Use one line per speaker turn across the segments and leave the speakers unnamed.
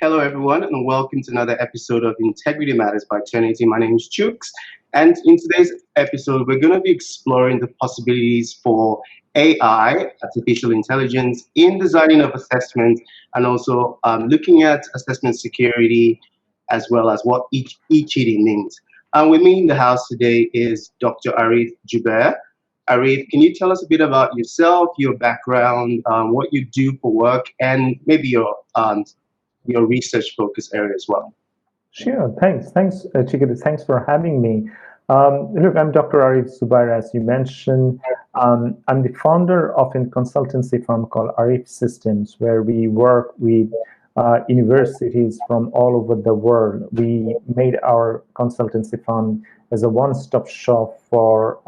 Hello, everyone, and welcome to another episode of Integrity Matters by Turnitin. My name is Chooks, and in today's episode, we're going to be exploring the possibilities for AI, artificial intelligence, in designing of assessment, and also looking at assessment security, as well as what each cheating means. And with me in the house today is Dr. Arif Jubaer. Arif, can you tell us a bit about yourself, your background, what you do for work, and maybe your research focus area as well?
Sure. Thanks, Chikita. Thanks for having me. Look, I'm Dr. Arif Jubaer, as you mentioned. I'm the founder of a consultancy firm called Arif Systems, where we work with universities from all over the world. We made our consultancy firm as a one-stop shop for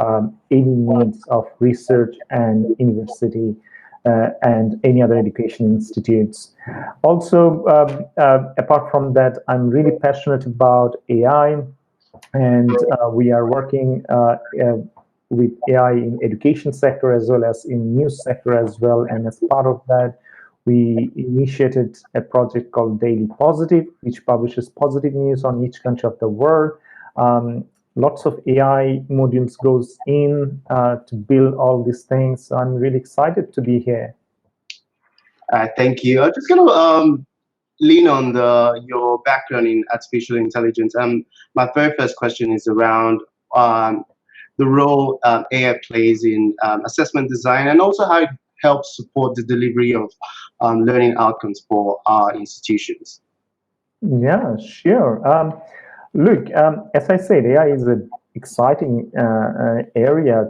any needs of research and university and any other education institutes. Also, apart from that, I'm really passionate about AI, and we are working with AI in education sector as well as in news sector as well. And as part of that, we initiated a project called Daily Positive, which publishes positive news on each country of the world. Lots of AI modules goes in to build all these things. So I'm really excited to be here.
Thank you. I'm just going to lean on your background in artificial intelligence. My very first question is around the role AI plays in assessment design and also how it helps support the delivery of learning outcomes for our institutions.
Yeah, sure. Look, as I said, AI is an exciting area,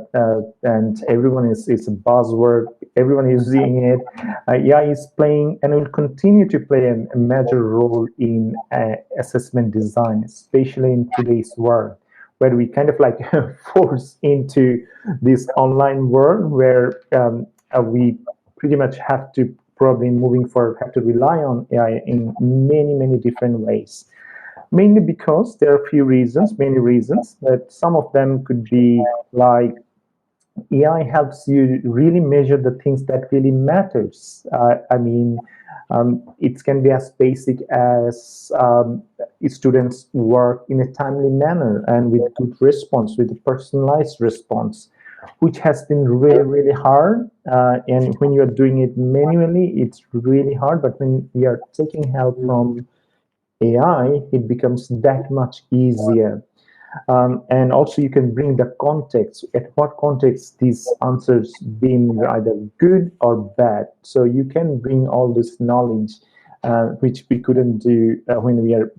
and everyone is a buzzword. Everyone is using it. AI is playing and will continue to play a major role in assessment design, especially in today's world, where we kind of like force into this online world where we pretty much have to probably moving forward have to rely on AI in many different ways. Mainly because there are a few reasons, many reasons, but some of them could be like AI helps you really measure the things that really matters. It can be as basic as students work in a timely manner and with good response, with a personalized response, which has been really hard. And when you are doing it manually, it's really hard. But when you are taking help from AI, it becomes that much easier. And also you can bring the context, at what context these answers been either good or bad. So you can bring all this knowledge, which we couldn't do when we are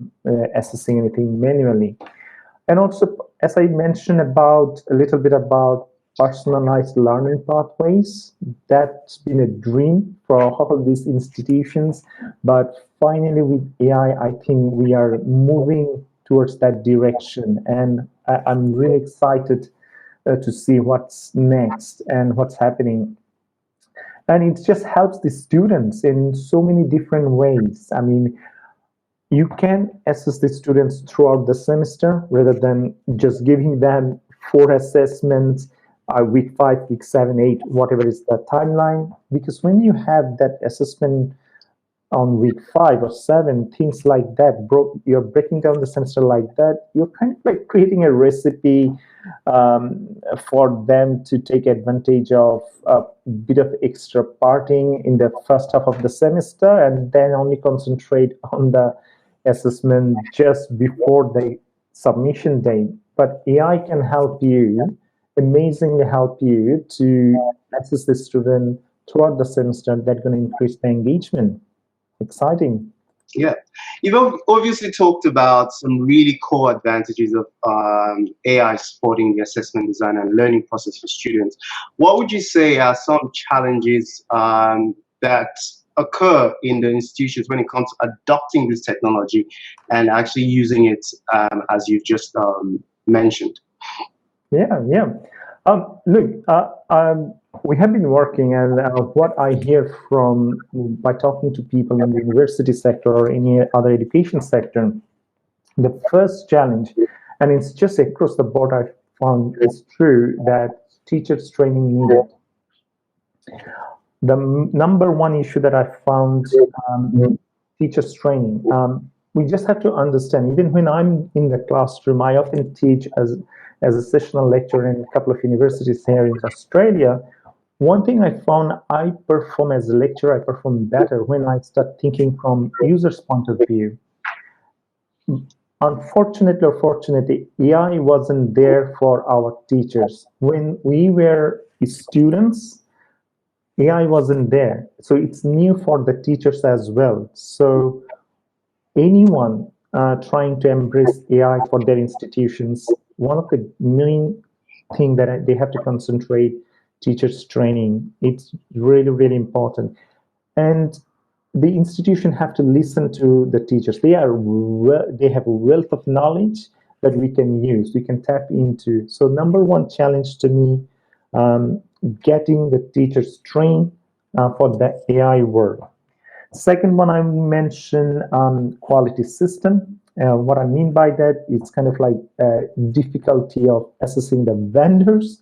assessing anything manually. And also, as I mentioned about a little bit about personalized learning pathways, that's been a dream for all these institutions. But finally, with AI, I think we are moving towards that direction. And I'm really excited to see what's next and what's happening. And it just helps the students in so many different ways. I mean, you can assess the students throughout the semester rather than just giving them four assessments, week 5, week 7, 8, whatever is the timeline. Because when you have that assessment on week 5 or 7, things like that, you're breaking down the semester like that, you're kind of like creating a recipe for them to take advantage of a bit of extra parting in the first half of the semester and then only concentrate on the assessment just before the submission date. But AI can help you, amazingly help you to assess the student throughout the semester. That's going to increase the engagement. Exciting.
Yeah, you've obviously talked about some really core advantages of AI supporting the assessment design and learning process for students. What would you say are some challenges that occur in the institutions when it comes to adopting this technology and actually using it as you've just mentioned?
Yeah. Look, we have been working, and what I hear from by talking to people in the university sector or any other education sector, the first challenge, and it's just across the board, I found is true that teachers training needed. The number one issue that I found teachers training. We just have to understand, even when I'm in the classroom, I often teach as a sessional lecturer in a couple of universities here in Australia. One thing I found, I perform as a lecturer, I perform better when I start thinking from user's point of view. Unfortunately or fortunately, AI wasn't there for our teachers. When we were students, AI wasn't there. So it's new for the teachers as well. So anyone trying to embrace AI for their institutions, one of the main thing that they have to concentrate, teachers training. It's really, really important. And the institution have to listen to the teachers. They have a wealth of knowledge that we can use, we can tap into. So number one challenge to me, getting the teachers trained for the AI world. Second one, I mentioned quality system. What I mean by that, it's kind of like difficulty of assessing the vendors.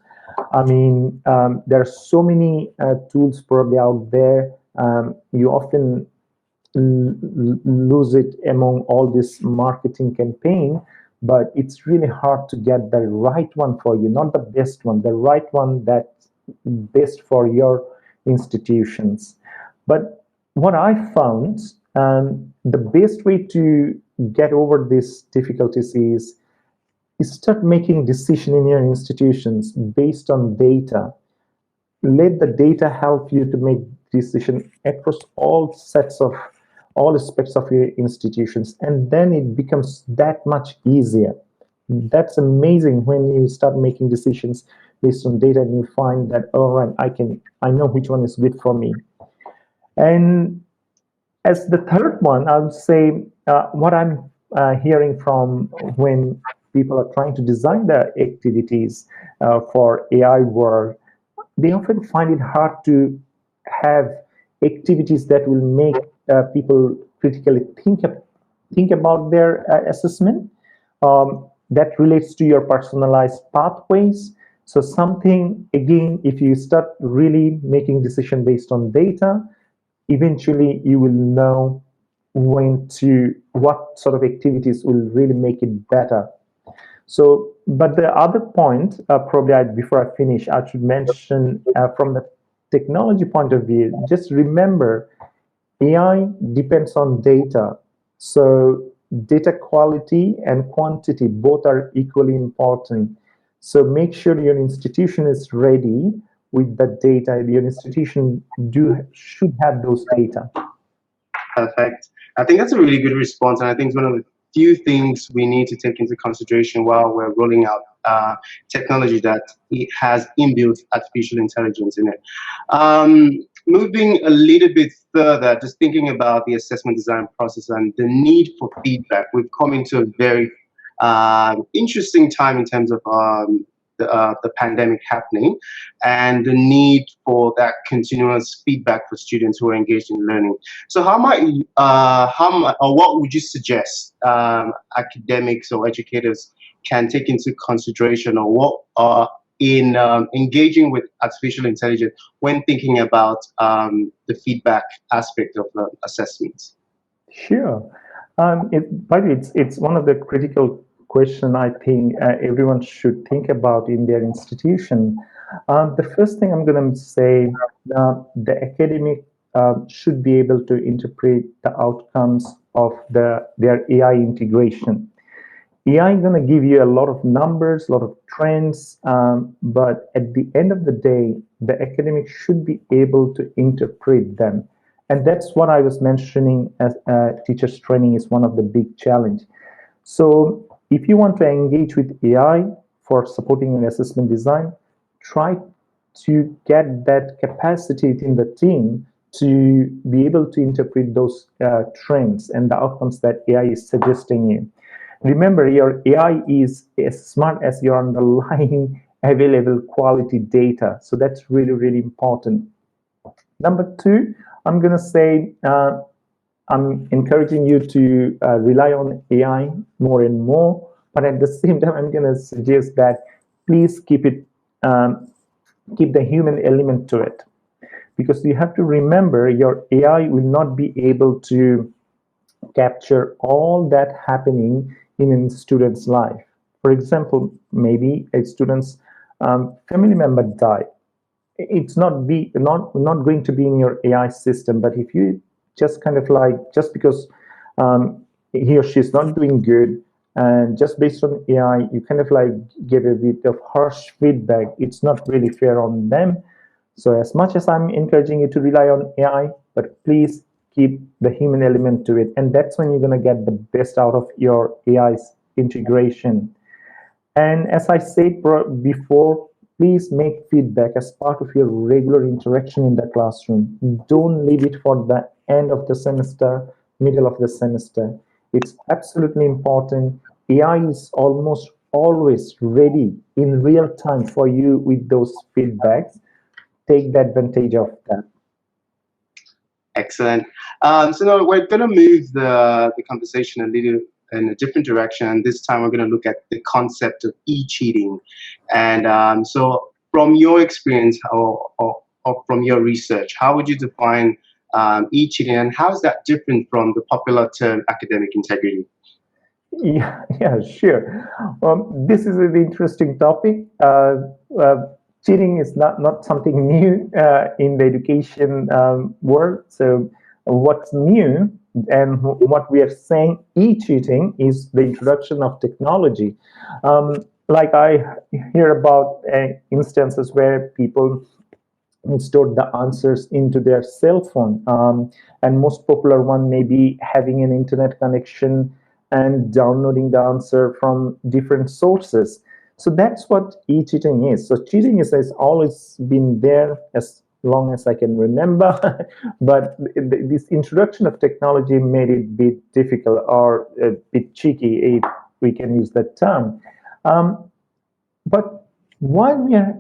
I mean, there are so many tools probably out there. You often lose it among all this marketing campaign, but it's really hard to get the right one for you, not the best one, the right one that's best for your institutions. But what I found, the best way to get over these difficulties is start making decision in your institutions based on data. Let the data help you to make decision across all aspects of your institutions, and then it becomes that much easier. That's amazing when you start making decisions based on data and you find that, all right, I know which one is good for me. And as the third one, I would say what I'm hearing from when people are trying to design their activities for AI work, they often find it hard to have activities that will make people critically think about their assessment. That relates to your personalized pathways. So something, again, if you start really making decision based on data, eventually you will know what sort of activities will really make it better. So, but the other point, before I finish, I should mention from the technology point of view, just remember AI depends on data. So data quality and quantity both are equally important. So make sure your institution is ready with the data. Your institution should have those data.
Perfect. I think that's a really good response, and I think it's one of the few things we need to take into consideration while we're rolling out technology that it has inbuilt artificial intelligence in it. Moving a little bit further, just thinking about the assessment design process and the need for feedback, we've come into a very interesting time in terms of the pandemic happening and the need for that continuous feedback for students who are engaged in learning. So or what would you suggest academics or educators can take into consideration, or what are in engaging with artificial intelligence when thinking about the feedback aspect of assessments?
Sure. By the way, it's one of the critical question I think everyone should think about in their institution. The first thing I'm going to say, the academic should be able to interpret the outcomes of their AI integration. AI is going to give you a lot of numbers, a lot of trends, but at the end of the day, the academic should be able to interpret them. And that's what I was mentioning as teachers training is one of the big challenge. So if you want to engage with AI for supporting an assessment design, try to get that capacity in the team to be able to interpret those trends and the outcomes that AI is suggesting you. Remember, your AI is as smart as your underlying available quality data. So that's really, really important. Number two, I'm going to say I'm encouraging you to rely on AI more and more, but at the same time, I'm going to suggest that please keep the human element to it, because you have to remember your AI will not be able to capture all that happening in a student's life. For example, maybe a student's family member died. It's not going to be in your AI system, but if you just kind of like, just because he or she is not doing good, and just based on AI, you kind of like give a bit of harsh feedback, it's not really fair on them. So as much as I'm encouraging you to rely on AI, but please keep the human element to it. And that's when you're going to get the best out of your AI's integration. And as I said before, please make feedback as part of your regular interaction in the classroom. Don't leave it for the end of the semester, middle of the semester. It's absolutely important. AI is almost always ready in real time for you with those feedbacks. Take the advantage of that.
Excellent. So now we're going to move the conversation a little in a different direction. This time we're going to look at the concept of e-cheating. And so from your experience or from your research, how would you define e-cheating, and how is that different from the popular term academic integrity?
Yeah, sure. This is an interesting topic. Cheating is not something new in the education world. So what's new and what we are saying e-cheating is the introduction of technology. Like I hear about instances where people stored the answers into their cell phone. And most popular one may be having an internet connection and downloading the answer from different sources. So that's what e-cheating is. So cheating has always been there as long as I can remember, but this introduction of technology made it a bit difficult or a bit cheeky, if we can use that term. But while we are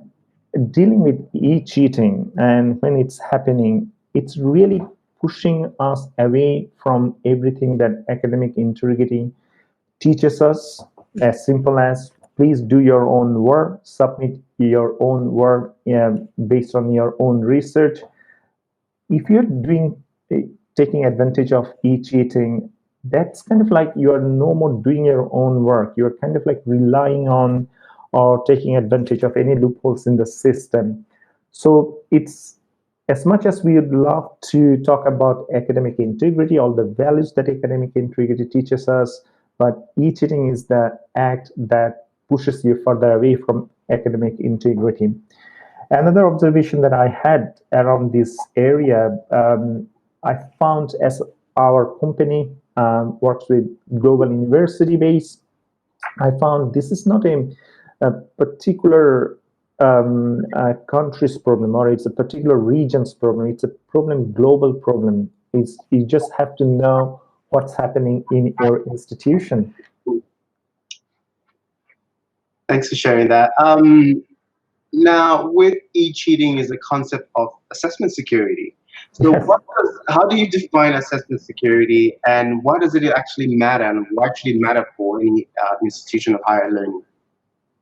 dealing with e-cheating and when it's happening, it's really pushing us away from everything that academic integrity teaches us, as simple as please do your own work, submit your own work based on your own research. If you're taking advantage of e-cheating, that's kind of like you're no more doing your own work. You're kind of like relying on or taking advantage of any loopholes in the system. So it's, as much as we would love to talk about academic integrity, all the values that academic integrity teaches us, but e-cheating is the act that pushes you further away from academic integrity. Another observation that I had around this area, I found as our company works with global university base, I found this is not a particular country's problem, or it's a particular region's problem. It's a problem, global problem. You just have to know what's happening in your institution.
Thanks for sharing that. Now, with e-cheating is a concept of assessment security. So
Yes.
how do you define assessment security, and why does it actually matter, and why should it matter for any institution of higher learning?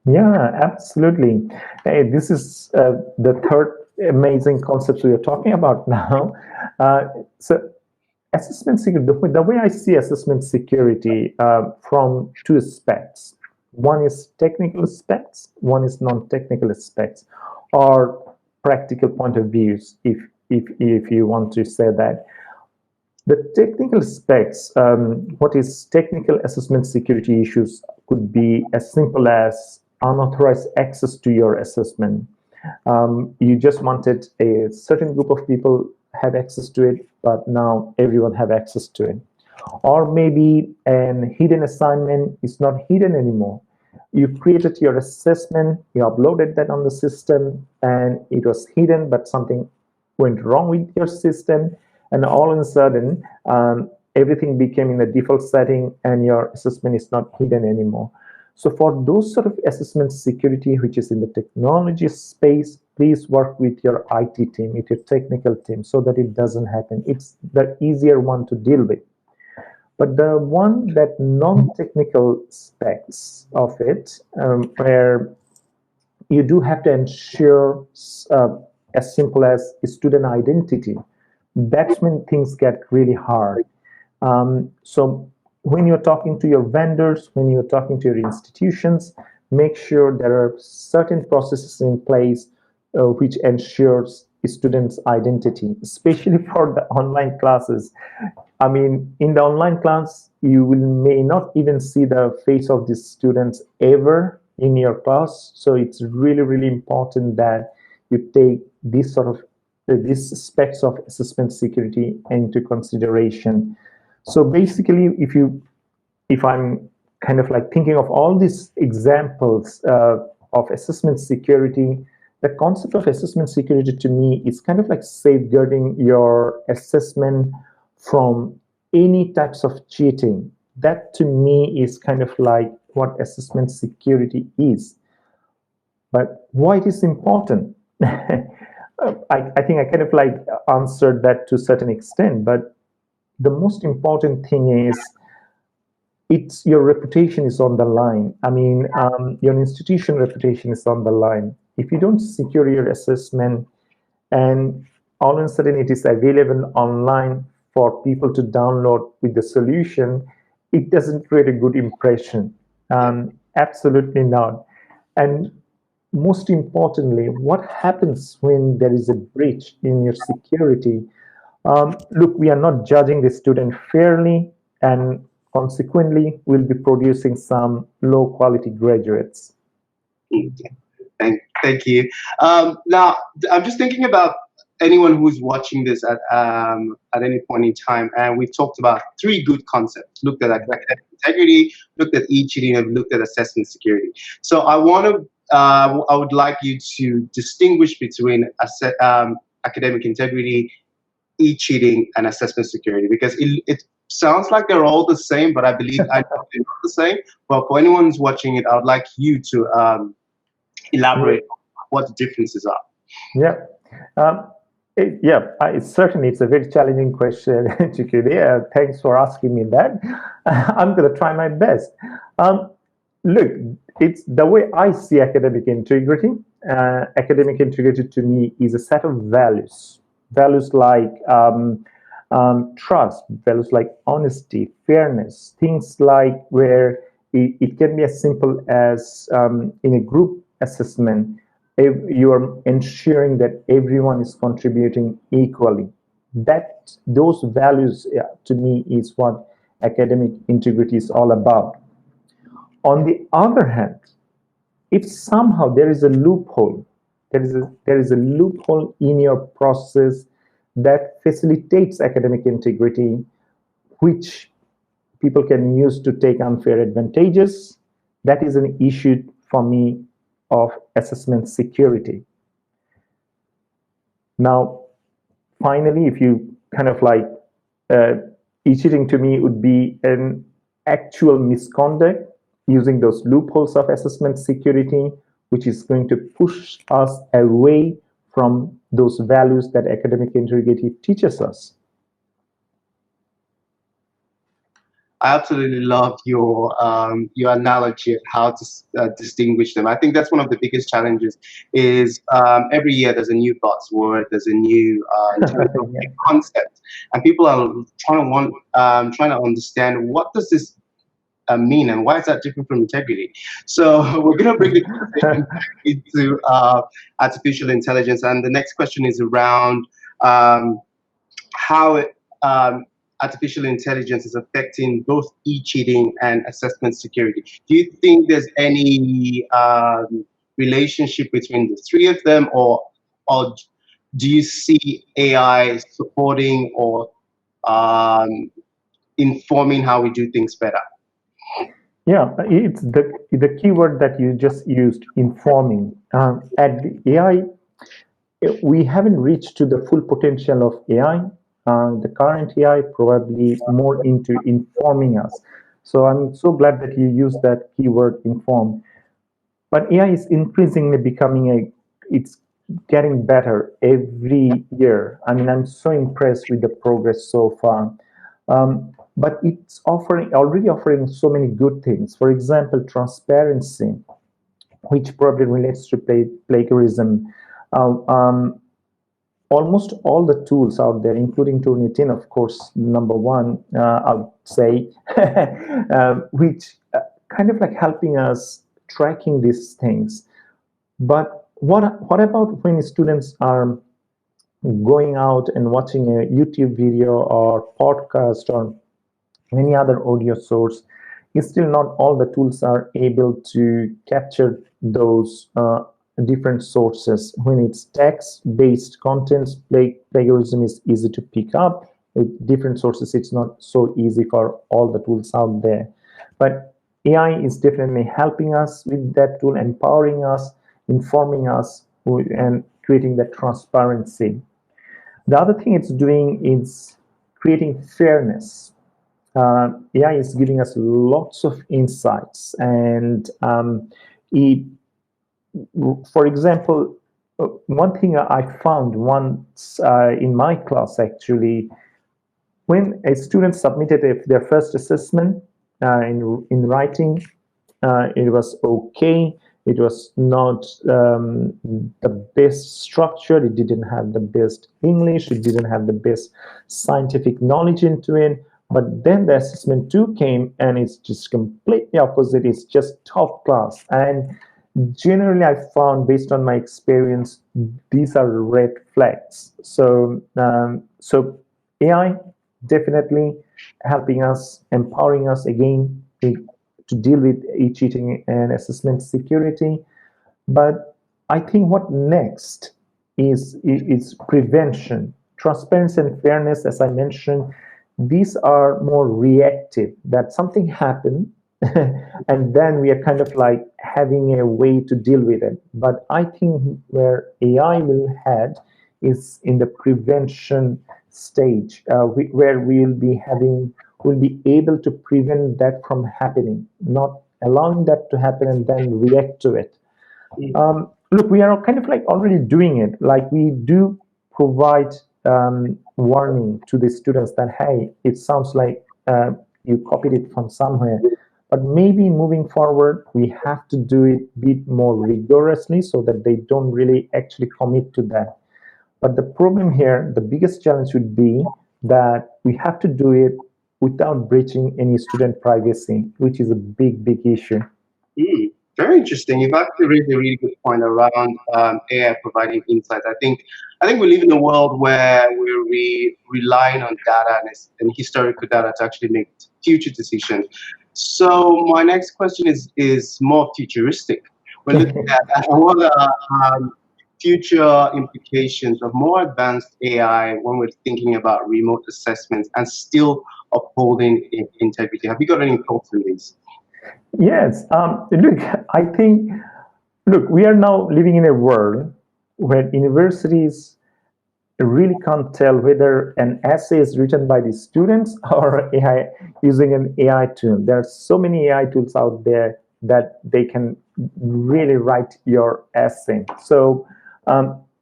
Yeah, absolutely. Hey, this is the third amazing concept we are talking about now. So assessment security, the way I see assessment security from two aspects. One is technical aspects, one is non-technical aspects, or practical point of views, if you want to say that. The technical aspects, what is technical assessment security issues could be as simple as unauthorized access to your assessment. You just wanted a certain group of people have access to it, but now everyone have access to it. Or maybe an hidden assignment is not hidden anymore. You created your assessment, you uploaded that on the system, and it was hidden, but something went wrong with your system, and all of a sudden, everything became in the default setting, and your assessment is not hidden anymore. So for those sort of assessment security, which is in the technology space, please work with your IT team, with your technical team, so that it doesn't happen. It's the easier one to deal with. But the one that non-technical aspects of it, where you do have to ensure as simple as student identity, that's when things get really hard. So when you're talking to your vendors, when you're talking to your institutions, make sure there are certain processes in place which ensures students' identity, especially for the online classes. I mean, in the online class, you will may not even see the face of the students ever in your class. So it's really, really important that you take this sort of these aspects of assessment security into consideration. So basically, if I'm kind of like thinking of all these examples of assessment security, the concept of assessment security to me is kind of like safeguarding your assessment from any types of cheating. That to me is kind of like what assessment security is. But why it is important? I think I kind of like answered that to a certain extent, but the most important thing is it's your reputation is on the line. I mean, your institution reputation is on the line. If you don't secure your assessment and all of a sudden it is available online for people to download with the solution, it doesn't create a good impression. Absolutely not. And most importantly, what happens when there is a breach in your security? Look, we are not judging the student fairly, and consequently, we'll be producing some low quality graduates.
Thank you. Now, I'm just thinking about anyone who's watching this at any point in time, and we talked about three good concepts. Looked at academic integrity, looked at e-cheating, and looked at assessment security. So I would like you to distinguish between academic integrity, e-cheating, and assessment security, because it sounds like they're all the same, but I believe I know they're not the same. But for anyone who's watching it, I would like you to elaborate on what the differences are.
Yeah. Certainly it's a very challenging question, Chikudi. Thanks for asking me that. I'm going to try my best. Look, it's the way I see academic integrity. Academic integrity to me is a set of values. Values like trust, values like honesty, fairness, things like where it can be as simple as in a group assessment, if you are ensuring that everyone is contributing equally. Those values, to me, is what academic integrity is all about. On the other hand, if somehow there is a loophole, there is a loophole in your process that facilitates academic integrity, which people can use to take unfair advantages, that is an issue for me of assessment security. Now, finally, if you kind of like cheating to me would be an actual misconduct using those loopholes of assessment security, which is going to push us away from those values that academic integrity teaches us.
I absolutely love your analogy of how to distinguish them. I think that's one of the biggest challenges. Is every year there's a new buzzword, there's a new concept, and people are trying to understand what does this mean and why is that different from integrity. So we're going to bring the conversation back into artificial intelligence, and the next question is around how artificial intelligence is affecting both e-cheating and assessment security. Do you think there's any relationship between the three of them, or do you see AI supporting or informing how we do things better?
Yeah, it's the keyword that you just used, informing. At the AI, we haven't reached to the full potential of AI. The current AI probably more into informing us. So I'm so glad that you used that keyword, inform. But AI is increasingly it's getting better every year. I mean, I'm so impressed with the progress so far. But it's already offering so many good things. For example, transparency, which probably relates to plagiarism. almost all the tools out there, including Turnitin, of course, number one, I would say, which kind of like helping us tracking these things. But what about when students are going out and watching a YouTube video or podcast or any other audio source? Is still not all the tools are able to capture those different sources. When it's text-based contents, plagiarism is easy to pick up. With different sources, it's not so easy for all the tools out there. But AI is definitely helping us with that tool, empowering us, informing us, and creating that transparency. The other thing it's doing is creating fairness. AI is giving us lots of insights, and it, for example, one thing I found once in my class actually, when a student submitted their first assessment in writing, it was okay. It was not the best structure. It didn't have the best English. It didn't have the best scientific knowledge into it. But then the assessment two came, and it's just completely opposite. It's just top class. And generally, I found, based on my experience, these are red flags. So AI definitely helping us, empowering us again to deal with cheating and assessment security. But I think what next is prevention, transparency and fairness. As I mentioned, these are more reactive. That something happened, and then we are kind of like having a way to deal with it. But I think where AI will head is in the prevention stage, where we'll be able to prevent that from happening, not allowing that to happen and then react to it. Look, we are kind of like already doing it. Like we do provide warning to the students that, hey, it sounds like you copied it from somewhere. But maybe moving forward, we have to do it a bit more rigorously so that they don't really actually commit to that. But the problem here, the biggest challenge would be that we have to do it without breaching any student privacy, which is a big issue.
Very interesting. You've actually raised a really good point around AI providing insights. I think we live in a world where we're relying on data and historical data to actually make future decisions. So my next question is more futuristic. We're looking at what are future implications of more advanced AI when we're thinking about remote assessments and still upholding integrity. Have you got any thoughts on these?
Yes. Look, I think, look, we are now living in a world where universities really can't tell whether an essay is written by the students or AI using an AI tool. There are so many AI tools out there that they can really write your essay. So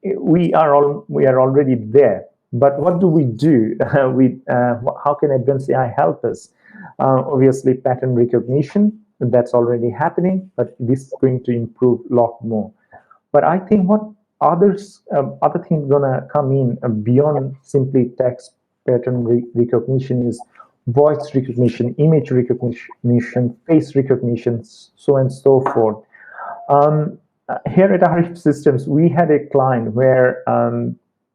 we are already there. But what do we do? How can advanced AI help us? Obviously, pattern recognition, that's already happening, but this is going to improve a lot more. But I think what other things gonna come in beyond simply text pattern recognition is voice recognition, image recognition, face recognition, so and so forth. Here at Arif Systems, we had a client where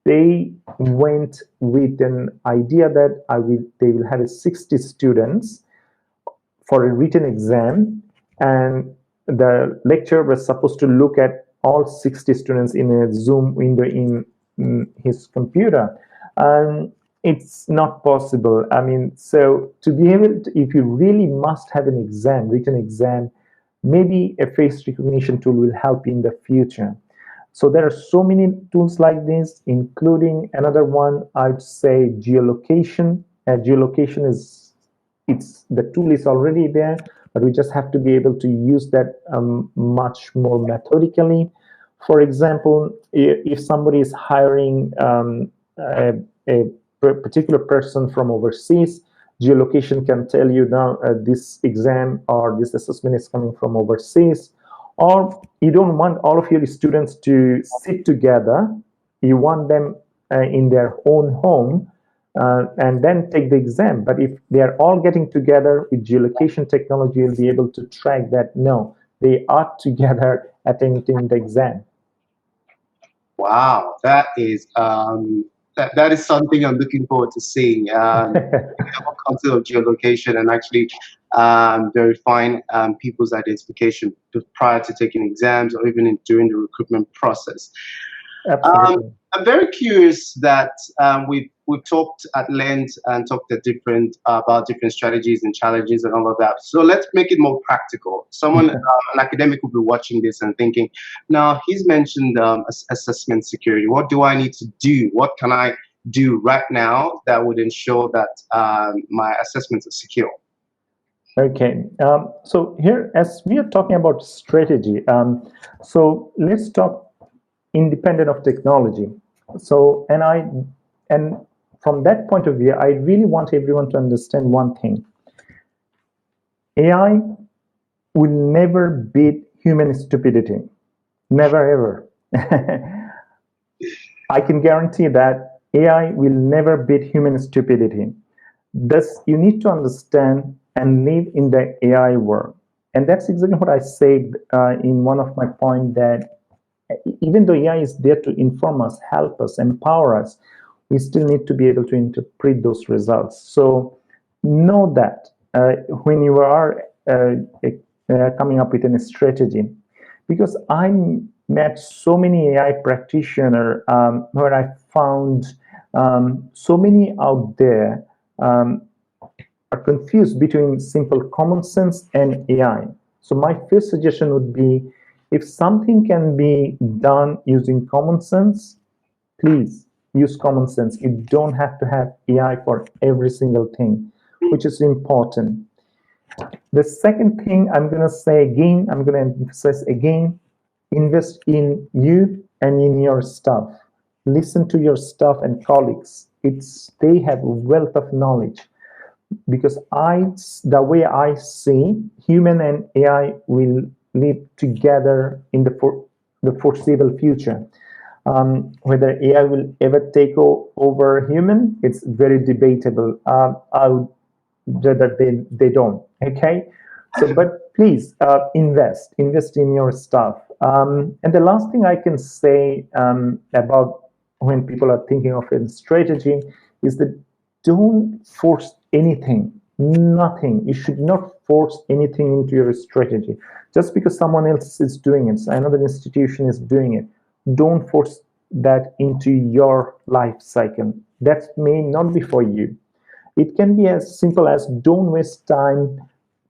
they went with an idea that they will have 60 students for a written exam, and the lecturer was supposed to look at all 60 students in a Zoom window in his computer. And it's not possible. I mean, so to be able to, if you really must have an exam, written exam, maybe a face recognition tool will help in the future. So there are so many tools like this, including another one, I'd say geolocation. Geolocation is, the tool is already there, but we just have to be able to use that much more methodically. For example, if somebody is hiring a particular person from overseas, geolocation can tell you now this exam or this assessment is coming from overseas. Or you don't want all of your students to sit together. You want them in their own home and then take the exam. But if they are all getting together with geolocation technology, you'll be able to track that, no, they are together attending the exam.
Wow, that is that is something I'm looking forward to seeing. Concept of geolocation and actually verifying people's identification prior to taking exams or even during the recruitment process.
Absolutely.
I'm very curious that we've talked at length and talked at about different strategies and challenges and all of that. So let's make it more practical. Someone, an academic, will be watching this and thinking, "Now he's mentioned assessment security. What do I need to do? What can I do right now that would ensure that my assessments are secure?"
Okay, so here, as we are talking about strategy, so let's talk independent of technology. So, and from that point of view, I really want everyone to understand one thing. AI will never beat human stupidity. Never ever. I can guarantee that AI will never beat human stupidity. Thus, you need to understand and live in the AI world. And that's exactly what I said in one of my points, that even though AI is there to inform us, help us, empower us, we still need to be able to interpret those results. So know that when you are coming up with a strategy, because I met so many AI practitioners where I found so many out there are confused between simple common sense and AI. So my first suggestion would be, if something can be done using common sense, please use common sense. You don't have to have AI for every single thing, which is important. The second thing I'm going to say again, I'm going to emphasize again, invest in you and in your staff. Listen to your staff and colleagues. They have a wealth of knowledge, because the way I see, human and AI will live together in the foreseeable future. Whether AI will ever take over human, it's very debatable. I would rather they don't. Okay, so but please invest in your stuff. And the last thing I can say about when people are thinking of a strategy is that don't force anything. Nothing. You should not force anything into your strategy. Just because someone else is doing it, so another institution is doing it, don't force that into your life cycle. That may not be for you. It can be as simple as, don't waste time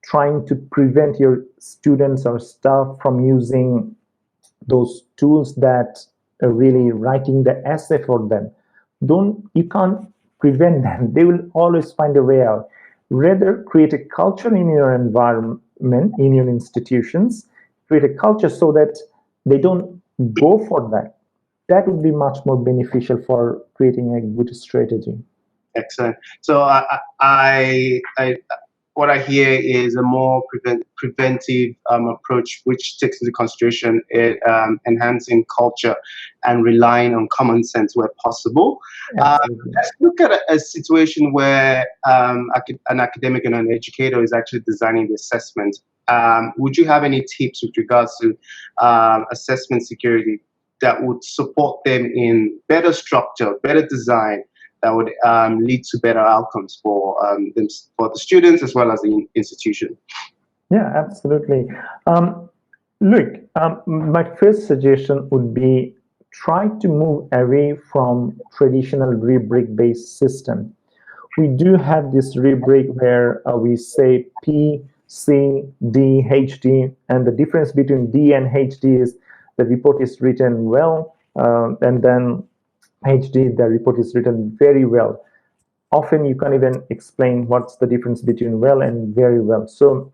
trying to prevent your students or staff from using those tools that are really writing the essay for them. You can't prevent them. They will always find a way out. Rather, create a culture in your environment, in your institutions, create a culture so that they don't go for that. That would be much more beneficial for creating a good strategy.
Excellent. So what I hear is a more preventive approach, which takes into consideration enhancing culture and relying on common sense where possible. Let's look at a situation where an academic and an educator is actually designing the assessment. Would you have any tips with regards to assessment security that would support them in better structure, better design, that would lead to better outcomes for the students as well as the institution?
Yeah, absolutely. Look, my first suggestion would be, try to move away from traditional rubric-based system. We do have this rubric where we say P, C, D, HD, and the difference between D and HD is the report is written well, and then HD, the report is written very well. Often you can't even explain what's the difference between well and very well. So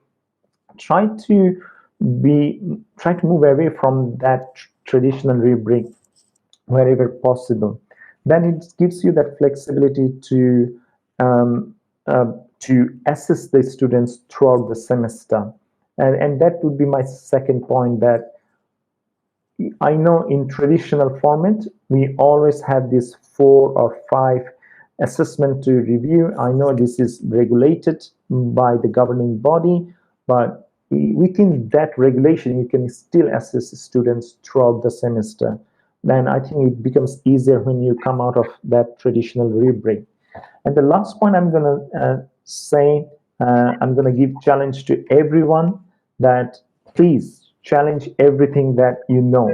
try to move away from that traditional rubric wherever possible. Then it gives you that flexibility to assess the students throughout the semester. And that would be my second point, that I know in traditional format, We always have this 4 or 5 assessment to review. I know this is regulated by the governing body, but within that regulation, you can still assess students throughout the semester. Then I think it becomes easier when you come out of that traditional rubric. And the last point I'm going to say, I'm going to give challenge to everyone that please challenge everything that you know,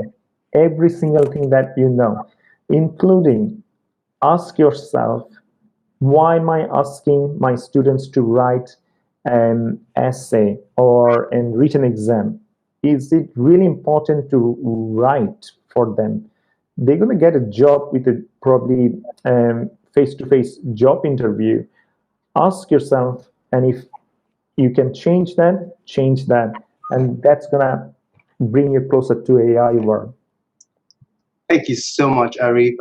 every single thing that you know, including ask yourself, why am I asking my students to write an essay or a written exam? Is it really important to write for them? They're going to get a job with a probably face-to-face job interview. Ask yourself, and if you can change that, and that's going to bring you closer to AI world.
Thank you so much, Arif.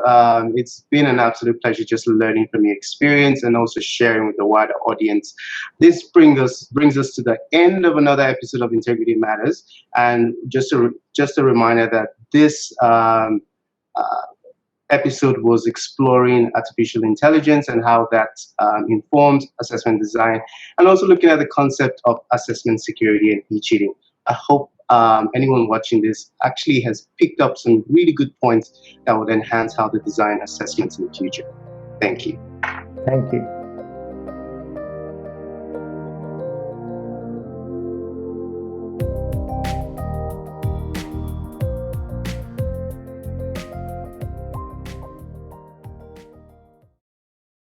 It's been an absolute pleasure just learning from your experience and also sharing with the wider audience. This brings us to the end of another episode of Integrity Matters. And just a reminder that this episode was exploring artificial intelligence and how that informs assessment design, and also looking at the concept of assessment security and e-cheating. I hope anyone watching this actually has picked up some really good points that would enhance how they design assessments in the future. Thank you.
Thank you.